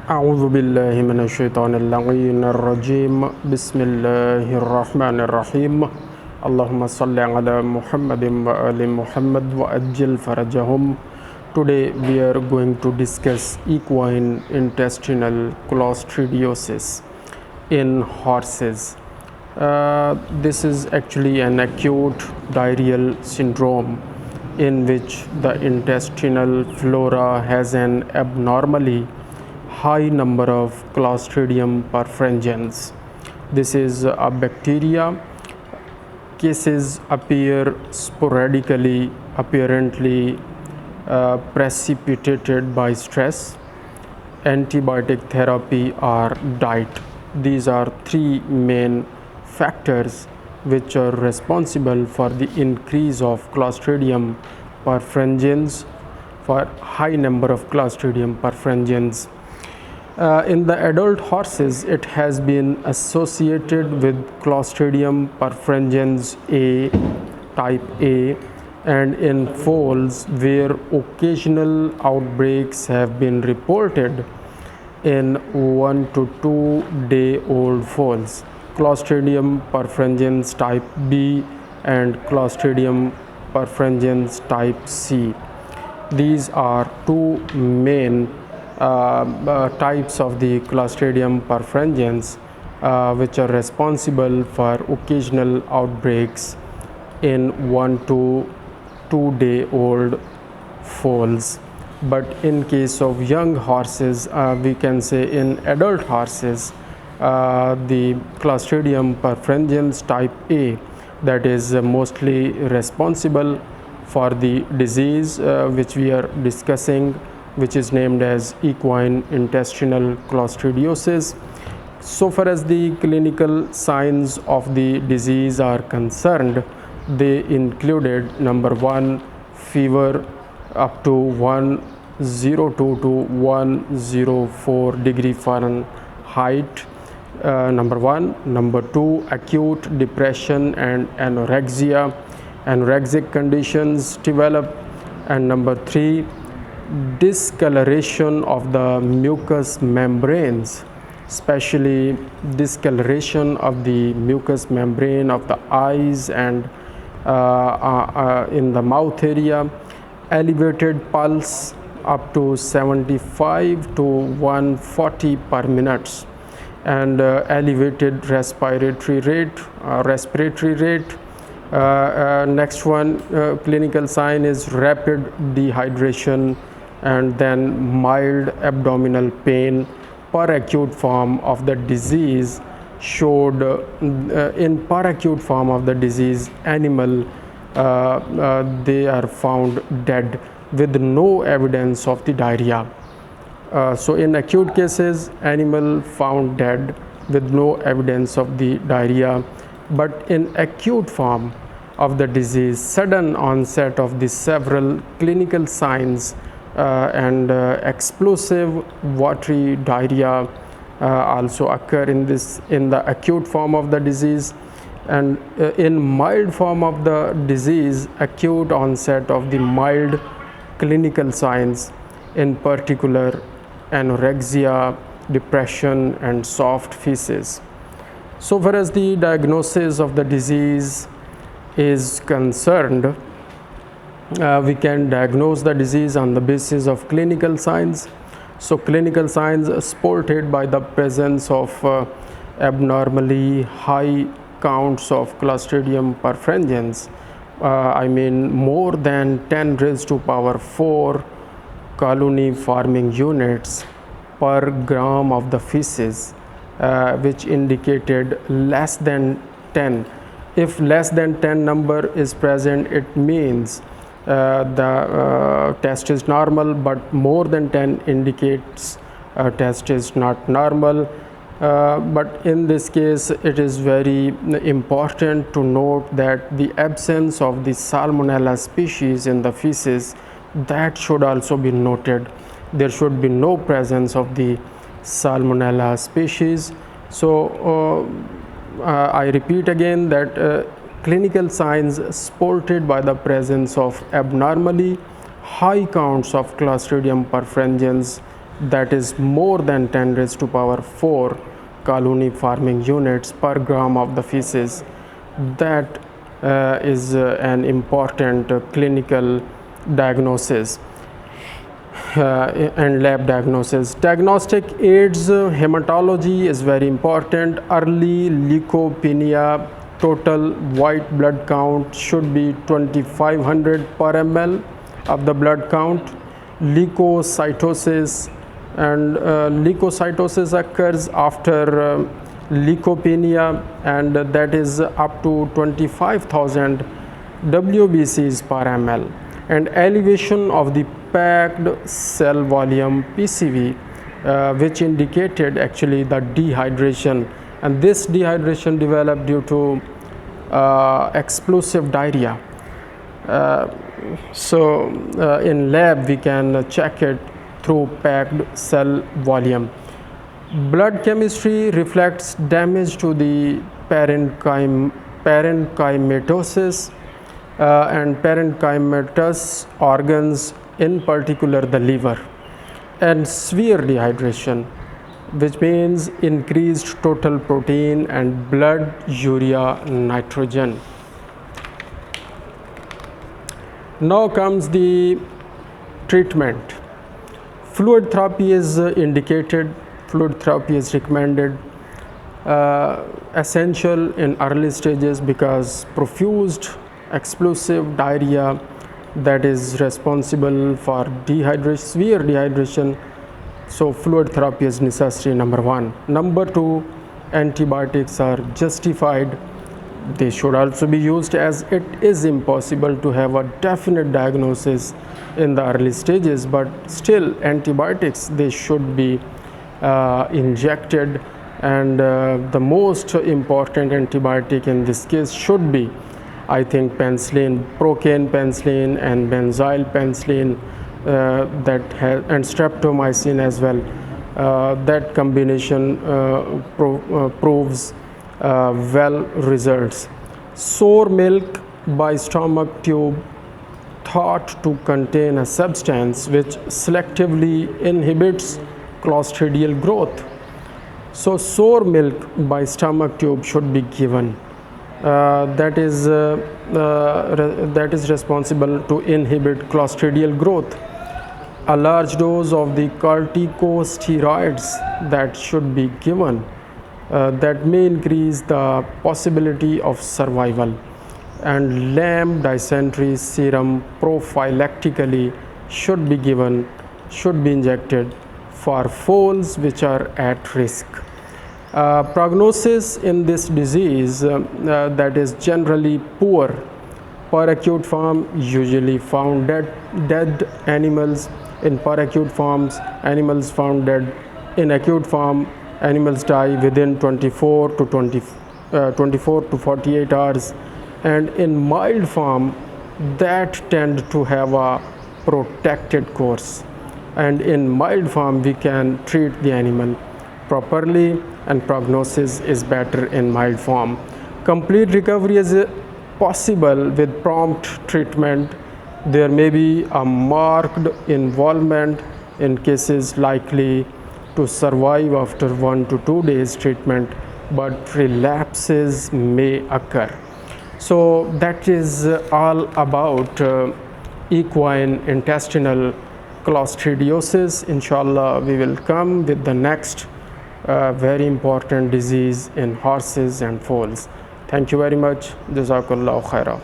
أعوذ بالله من الشيطان اللعين الرجيم بسم الله الرحمن الرحيم اللهم صل على محمد وآل محمد وأجل فرجهم. Today we are going to discuss equine intestinal clostridiosis in horses. This is actually an acute diarrheal syndrome in which the intestinal flora has an abnormally high number of Clostridium perfringens. This is a bacteria. Cases appear sporadically, apparently precipitated by stress, antibiotic therapy, or diet. These are three main factors which are responsible for the increase of Clostridium perfringens, for high number of Clostridium perfringens. In the adult horses, it has been associated with Clostridium perfringens A, type A, and in foals where occasional outbreaks have been reported in 1 to 2 day old foals, Clostridium perfringens type B and Clostridium perfringens type C. These are two main types of the Clostridium perfringens which are responsible for occasional outbreaks in 1 to 2 day old foals. But in case of young horses, we can say in adult horses, the Clostridium perfringens type A, that is mostly responsible for the disease which we are discussing, which is named as equine intestinal clostridiosis. So far as the clinical signs of the disease are concerned, they included number 1, fever up to 102 to 104 degree Fahrenheit, number 1. Number 2, acute depression and anorexia, anorexic conditions develop. And number 3, discoloration of the mucous membranes, especially discoloration of the mucous membrane of the eyes and in the mouth area, elevated pulse up to 75 to 140 per minute, and elevated respiratory rate. Next one, clinical sign is rapid dehydration, and then mild abdominal pain per acute form of the disease showed in per acute form of the disease animal they are found dead with no evidence of the diarrhea. So in acute cases, animal found dead with no evidence of the diarrhea. But in acute form of the disease, sudden onset of the several clinical signs and explosive watery diarrhea also occur in the acute form of the disease. And in mild form of the disease, acute onset of the mild clinical signs, in particular anorexia, depression, and soft feces. So far as the diagnosis of the disease is concerned, we can diagnose the disease on the basis of clinical signs. So clinical signs sported by the presence of abnormally high counts of Clostridium perfringens, I mean more than 10 raised to power 4 colony forming units per gram of the feces, which indicated less than 10. If less than 10 number is present, it means the test is normal, but more than 10 indicates test is not normal. But in this case, it is very important to note that the absence of the Salmonella species in the feces, that should also be noted. There should be no presence of the Salmonella species. So I repeat again that clinical signs sported by the presence of abnormally high counts of Clostridium perfringens that is more than 10 raised to power 4 colony forming units per gram of the feces. That is an important clinical diagnosis and lab diagnosis. Diagnostic aids, hematology is very important. Early leukopenia, total white blood count should be 2500 per ml of the blood count. Leukocytosis, and leukocytosis occurs after leukopenia, and that is up to 25,000 WBCs per ml. And elevation of the packed cell volume PCV, which indicated actually the dehydration, and this dehydration developed due to explosive diarrhea. In lab we can check it through packed cell volume. Blood chemistry reflects damage to the parenchymatous and parenchymatous organs, in particular the liver, and severe dehydration, which means increased total protein and blood urea nitrogen. Now comes the treatment. Fluid therapy is indicated, fluid therapy is recommended, essential in early stages, because profused explosive diarrhea that is responsible for severe dehydration. So fluid therapy is necessary, number one. Number two, antibiotics are justified. They should also be used, as it is impossible to have a definite diagnosis in the early stages, but still antibiotics, they should be injected, and the most important antibiotic in this case should be, I think, penicillin, procaine penicillin and benzyl penicillin, and streptomycin as well. That combination proves well results. Sour milk by stomach tube thought to contain a substance which selectively inhibits clostridial growth. So sour milk by stomach tube should be given. That is responsible to inhibit clostridial growth. A large dose of the corticosteroids that should be given, that may increase the possibility of survival. And lamb dysentery serum prophylactically should be given, should be injected for foals which are at risk. Prognosis in this disease, that is generally poor. Per acute form, usually found dead animals. In per acute forms, animals found dead. In acute form, animals die within 24 to 48 hours. And in mild form, that tend to have a protracted course. And in mild form, we can treat the animal properly, and prognosis is better in mild form. Complete recovery is possible with prompt treatment. There may be a marked involvement in cases likely to survive after 1 to 2 days treatment, but relapses may occur. So that is all about equine intestinal clostridiosis. Inshallah, we will come with the next very important disease in horses and foals. Thank you very much. Jazakallah khaira.